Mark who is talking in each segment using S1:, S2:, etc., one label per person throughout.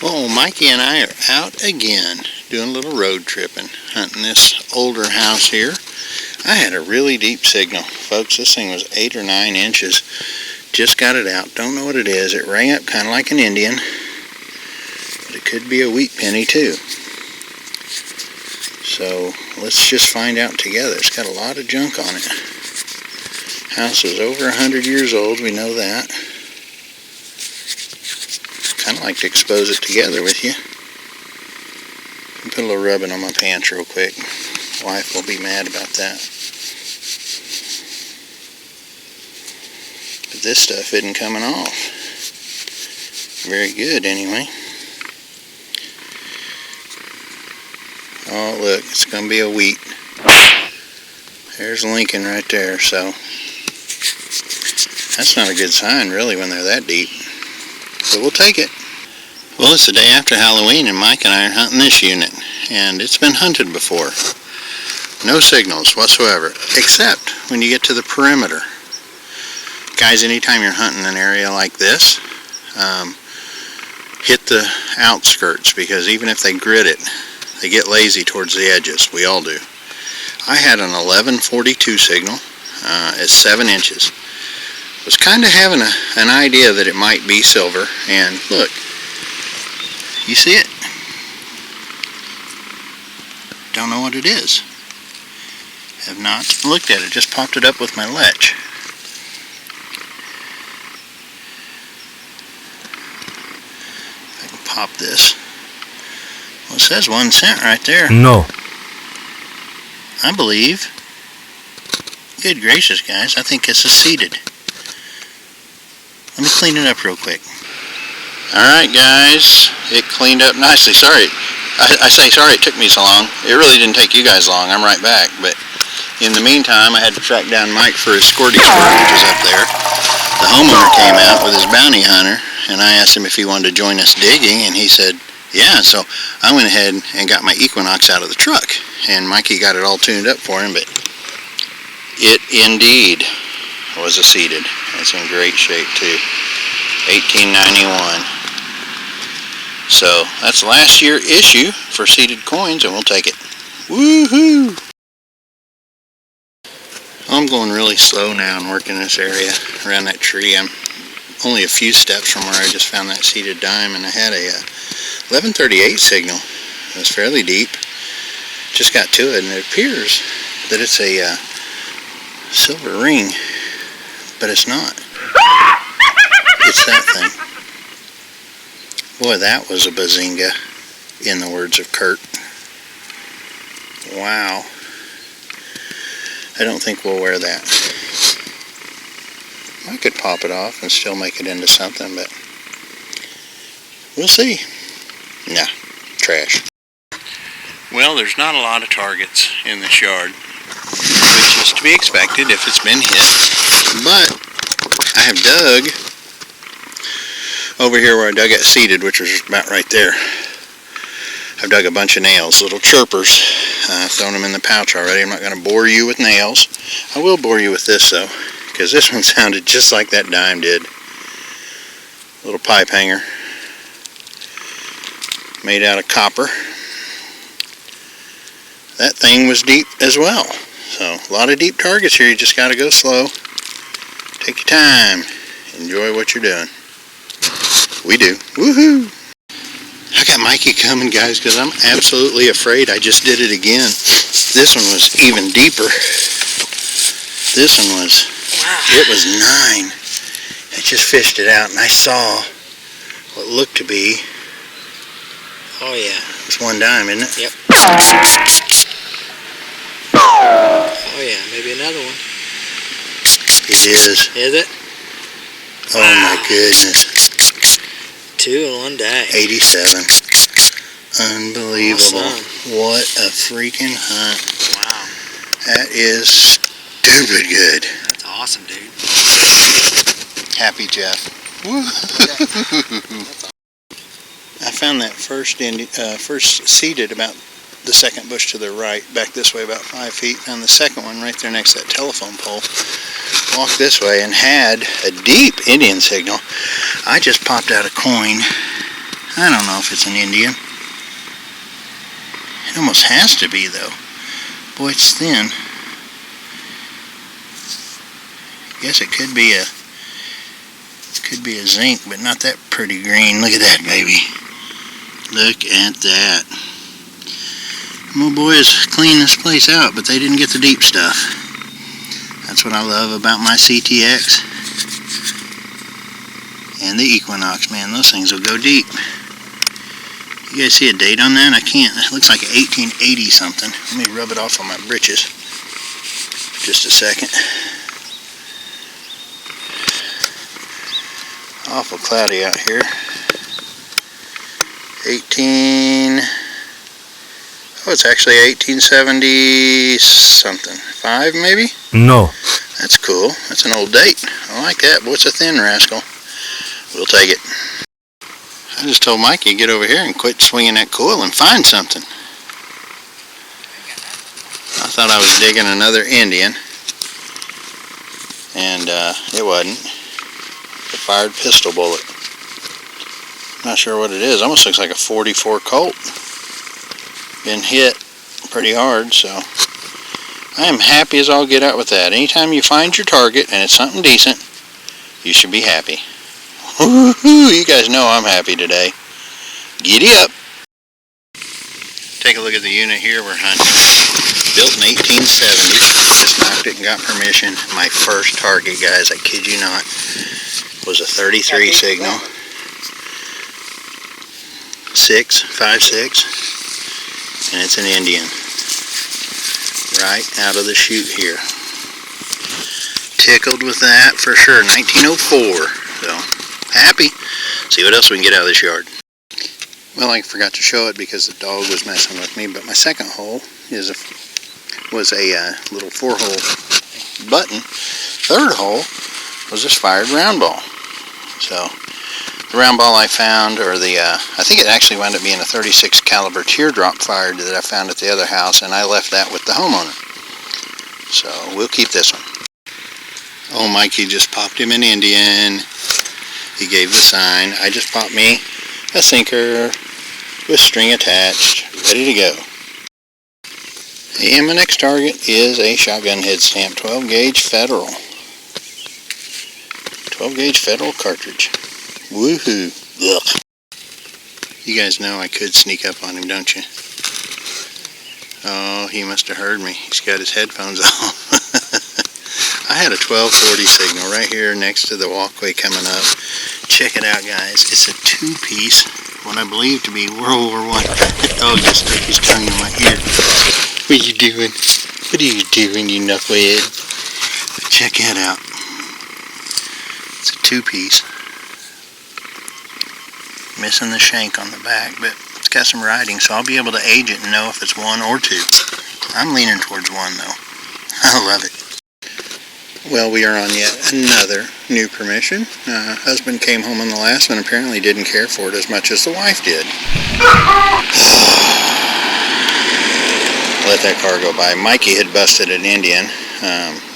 S1: Well, Mikey and I are out again, doing a little road tripping, hunting this older house here. I had a really deep signal, folks. This thing was 8 or 9 inches. Just got it out. Don't know what it is. It rang up kind of like an Indian, but it could be a wheat penny too. So let's just find out together. It's got a lot of junk on it. House is over 100 years old. We know that. Kind of like to expose it together with you. Put a little rubbing on my pants real quick. Wife will be mad about that. But this stuff isn't coming off. Very good anyway. Oh look, it's going to be a wheat. There's Lincoln right there, so that's not a good sign really when they're that deep. But we'll take it. Well, it's the day after Halloween and Mike and I are hunting this unit, and it's been hunted before. No signals whatsoever, except when you get to the perimeter. Guys, anytime you're hunting an area like this, hit the outskirts, because even if they grid it, they get lazy towards the edges. We all do. I had an 1142 signal at 7 inches. Was kind of having an idea that it might be silver, and look, you see it? Don't know what it is. Have not looked at it, just popped it up with my lech. If I can pop this. Well, it says 1 cent right there.
S2: No.
S1: I believe. Good gracious, guys, I think this is seeded. Let me clean it up real quick. Alright guys, it cleaned up nicely. Sorry, I say sorry it took me so long. It really didn't take you guys long. I'm right back. But in the meantime, I had to track down Mike for his squirty squirrel, which is up there. The homeowner came out with his bounty hunter, and I asked him if he wanted to join us digging, and he said, yeah. So I went ahead and got my Equinox out of the truck, and Mikey got it all tuned up for him, but it indeed was a seeded. It's in great shape too. 1891. So that's last year issue for seeded coins, and we'll take it. Woohoo! I'm going really slow now and working this area around that tree. I'm only a few steps from where I just found that seeded dime, and I had a 1138 signal. It was fairly deep. Just got to it, and it appears that it's a silver ring, but it's not. It's that thing. Boy, that was a bazinga, in the words of Kurt. Wow. I don't think we'll wear that. I could pop it off and still make it into something, but we'll see. Nah, trash. Well, there's not a lot of targets in this yard, which is to be expected if it's been hit. But I have dug over here where I dug it seeded, which was about right there. I've dug a bunch of nails, little chirpers. I've thrown them in the pouch already. I'm not going to bore you with nails. I will bore you with this though, because this one sounded just like that dime did. Little pipe hanger made out of copper. That thing was deep as well. So a lot of deep targets here. You just got to go slow. Take your time. Enjoy what you're doing. We do. Woohoo! I got Mikey coming, guys, because I'm absolutely afraid I just did it again. This one was even deeper. This one was, it was 9. I just fished it out, and I saw what looked to be, oh yeah, it's 1 dime, isn't it?
S3: Yep. Oh yeah, maybe another one.
S1: It is.
S3: Is it?
S1: Oh my goodness.
S3: 2 in 1 day.
S1: 87. Unbelievable.
S3: Awesome.
S1: What a freaking hunt.
S3: Wow.
S1: That is stupid good.
S3: That's awesome, dude.
S1: Happy Jeff. Woo. I found that first seeded about the second bush to the right, back this way about 5 feet. Found the second one right there next to that telephone pole. Walked this way and had a deep Indian signal. I just popped out a coin I don't know if it's an Indian. It almost has to be, though. Boy, it's thin. I guess it could be a zinc, but not that pretty green. Look at that, baby. Look at that. My boys cleaned this place out, but they didn't get the deep stuff. That's what I love about my CTX and the Equinox, man. Those things will go deep. You guys see a date on that? I can't. It looks like 1880 something. Let me rub it off on my britches. Just a second. Awful cloudy out here. Oh, it's actually 1870 something. 5 maybe?
S2: No.
S1: That's cool. That's an old date. I like that. Boy, it's a thin rascal. We'll take it. I just told Mikey to get over here and quit swinging that coil and find something. I thought I was digging another Indian, and it wasn't. A fired pistol bullet. Not sure what it is. Almost looks like a 44 Colt. Been hit pretty hard, so I am happy as all get out with that. Anytime you find your target and it's something decent, you should be happy. Woo-hoo, you guys know I'm happy today. Giddy up. Take a look at the unit here we're hunting. Built in 1870. Just knocked it and got permission. My first target, guys, I kid you not, was a 33 signal. 5.6, and it's an Indian. Right out of the chute here. Tickled with that for sure. 1904. So, happy. See what else we can get out of this yard. Well, I forgot to show it because the dog was messing with me, but my second hole was a little 4-hole button. Third hole was this fired round ball. So, the round ball I found, or I think it actually wound up being a 36 caliber teardrop fired that I found at the other house, and I left that with the homeowner. So, we'll keep this one. Oh, Mikey just popped him an Indian. He gave the sign. I just popped me a sinker with string attached, ready to go. And my next target is a shotgun head stamp, 12 gauge Federal. 12 gauge Federal cartridge. Woohoo. Ugh. You guys know I could sneak up on him, don't you? Oh, he must have heard me. He's got his headphones on. I had a 1240 signal right here next to the walkway coming up. Check it out, guys. It's a 2-piece, what I believe to be World War I. The dog just stuck his tongue in my ear. What are you doing? What are you doing, you knucklehead? Check that out. It's a 2-piece. Missing the shank on the back, but it's got some writing, so I'll be able to age it and know if it's 1 or 2. I'm leaning towards 1, though. I love it. Well, we are on yet another new permission. Husband came home on the last one, apparently didn't care for it as much as the wife did. Let that car go by. Mikey had busted an Indian.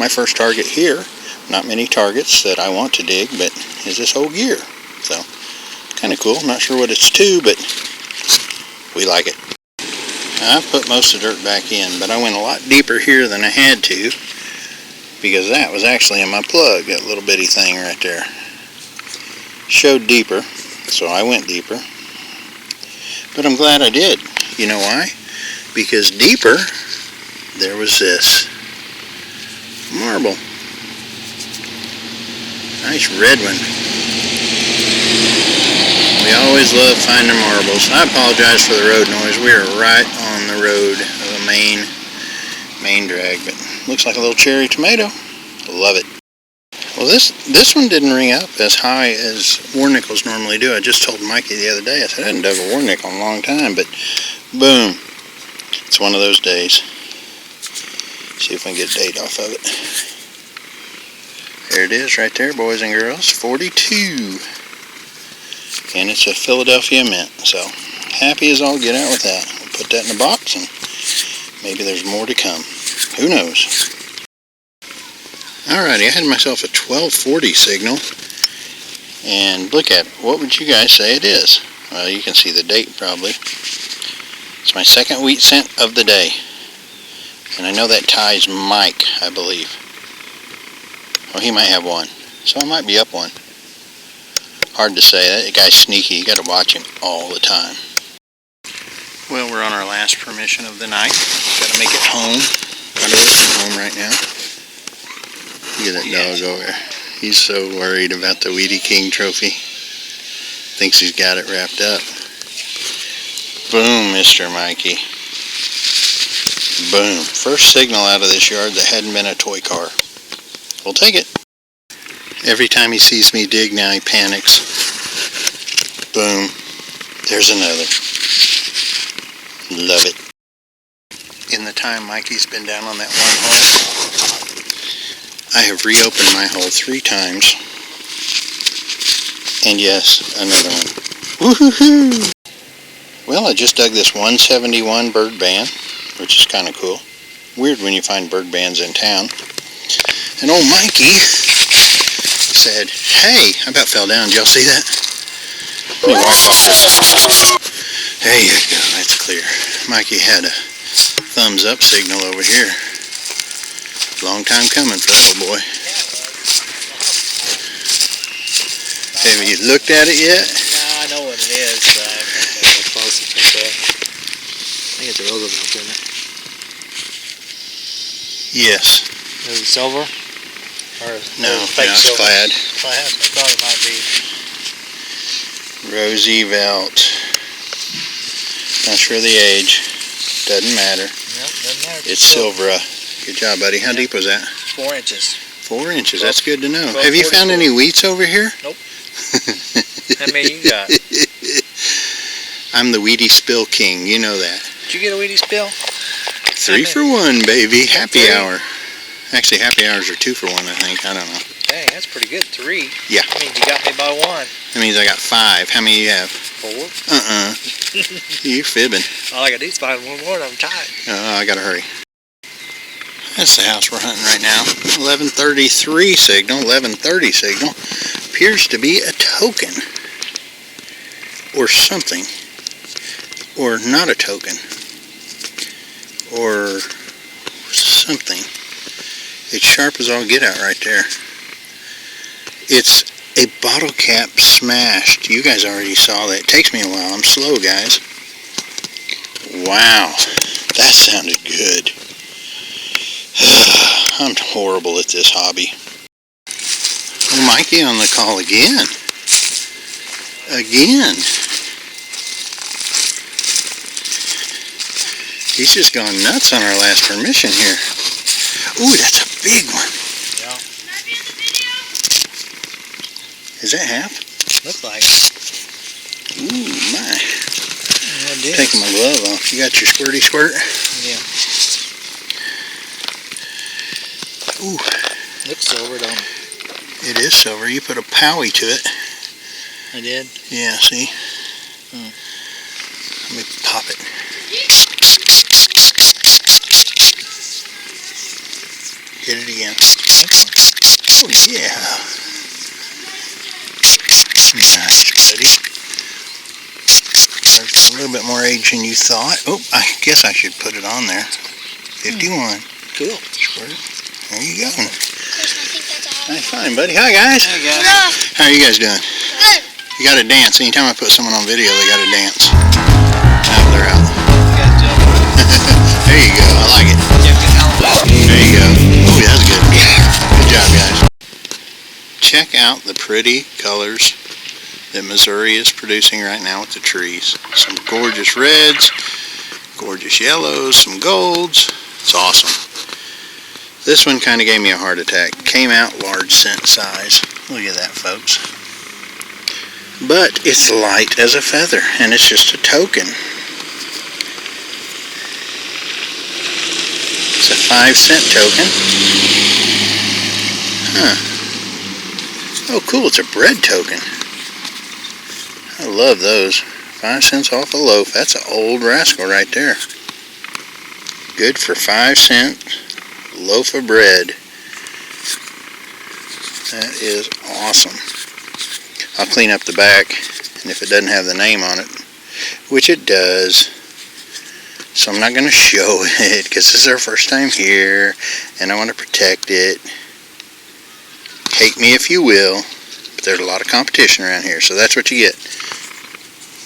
S1: My first target here, not many targets that I want to dig, but is this whole gear. So, kind of cool. Not sure what it's to, but we like it. I've put most of the dirt back in, but I went a lot deeper here than I had to, because that was actually in my plug, that little bitty thing right there. Showed deeper, so I went deeper. But I'm glad I did. You know why? Because deeper, there was this marble. Nice red one. We always love finding marbles. I apologize for the road noise. We are right on the road of a main drag, but looks like a little cherry tomato. Love it. Well, this one didn't ring up as high as war nickels normally do. I just told Mikey the other day, I said I hadn't dug a war nickel in a long time, but boom. It's one of those days. See if I can get a date off of it. There it is right there, boys and girls. 42. And it's a Philadelphia mint. So, happy as all get out with that. We'll put that in a box and maybe there's more to come. Who knows? Alrighty, I had myself a 1240 signal. And look at it. What would you guys say it is? Well, you can see the date probably. It's my second wheat scent of the day. And I know that ties Mike, I believe. Oh, he might have one. So I might be up one. Hard to say. That guy's sneaky. You got to watch him all the time. Well, we're on our last permission of the night. Got to make it home. Got to work from home right now. Look at that dog over there. He's so worried about the Weedy King trophy. Thinks he's got it wrapped up. Boom, Mr. Mikey. Boom. First signal out of this yard that hadn't been a toy car. We'll take it. Every time he sees me dig now, he panics. Boom. There's another. Love it. In the time Mikey's been down on that one hole, I have reopened my hole 3 times. And yes, another one. Woohoo! Well, I just dug this 171 bird band, which is kind of cool. Weird when you find bird bands in town. And old Mikey said, hey, I about fell down. Did y'all see that? Let me wipe off this. There you go. That's clear. Mikey had a thumbs up signal over here. Long time coming for that old boy. Have you looked at it yet?
S3: No, I know what it is, but I haven't been close to check it. I think it's a Roosevelt, isn't it?
S1: Yes.
S3: Is it silver? Or
S1: no,
S3: fake
S1: it's
S3: silver?
S1: clad.
S3: Clad? I thought it might be.
S1: Roosevelt. Not sure the age. Doesn't matter.
S3: Yep, doesn't matter.
S1: It's silver. Good job, buddy. How deep was that?
S3: 4 inches.
S1: 4 inches. That's good to know.
S3: 12,
S1: Have you found any wheats over here?
S3: Nope. How many you got?
S1: I'm the Weedy Spill King. You know that.
S3: Did you get a Weedy spill?
S1: 3 for 1, baby. Happy hour. Actually, happy hours are 2 for 1, I think. I don't know.
S3: Dang, that's pretty good. 3.
S1: Yeah.
S3: That means you got me by 1.
S1: That means I got 5. How many you have?
S3: 4.
S1: You're fibbing.
S3: All I got to do is find one more and I'm tired.
S1: I gotta hurry. That's the house we're hunting right now. 11:33 signal. 11:30 signal. Appears to be a token. Or something. Or not a token. Or something. It's sharp as all get out right there. It's a bottle cap smashed. You guys already saw that. It takes me a while. I'm slow, guys. Wow. That sounded good. I'm horrible at this hobby. Oh, Mikey on the call again. Again. He's just gone nuts on our last permission here. Ooh, that's a big one.
S3: Yeah.
S1: Is that half?
S3: Looks like it.
S1: Ooh, my. Taking my glove off. You got your squirty squirt?
S3: Yeah.
S1: Ooh.
S3: Looks silver, don't it?
S1: It is silver. You put a powie to it.
S3: I did?
S1: Yeah, see? Let me pop it. Hit it again. Oh, yeah. Nice, buddy. There's a little bit more age than you thought. Oh, I guess I should put it on there. 51.
S3: Cool.
S1: There you go. Nice fine, buddy. Hi, guys.
S3: Hey, guys.
S1: How are you guys doing?
S2: Good.
S1: You got to dance. Anytime I put someone on video, they got to dance. Now they're out. There you go. I like it. There you go. Oh, that's good. Good job, guys. Check out the pretty colors that Missouri is producing right now with the trees. Some gorgeous reds, gorgeous yellows, some golds. It's awesome. This one kind of gave me a heart attack. Came out large scent size. Look at that, folks. But it's light as a feather, and it's just a token. It's a 5-cent token. Huh. Oh, cool. It's a bread token. I love those. 5 cents off a loaf. That's an old rascal right there. Good for 5 cents. Loaf of bread. That is awesome. I'll clean up the back And if it doesn't have the name on it, which it does, so I'm not going to show it because this is our first time here and I want to protect it. Hate me if you will, but there's a lot of competition around here, so that's what you get.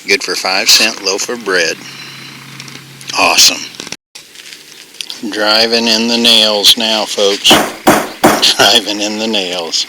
S1: Good for 5-cent loaf of bread. Awesome. Driving in the nails now, folks. Driving in the nails.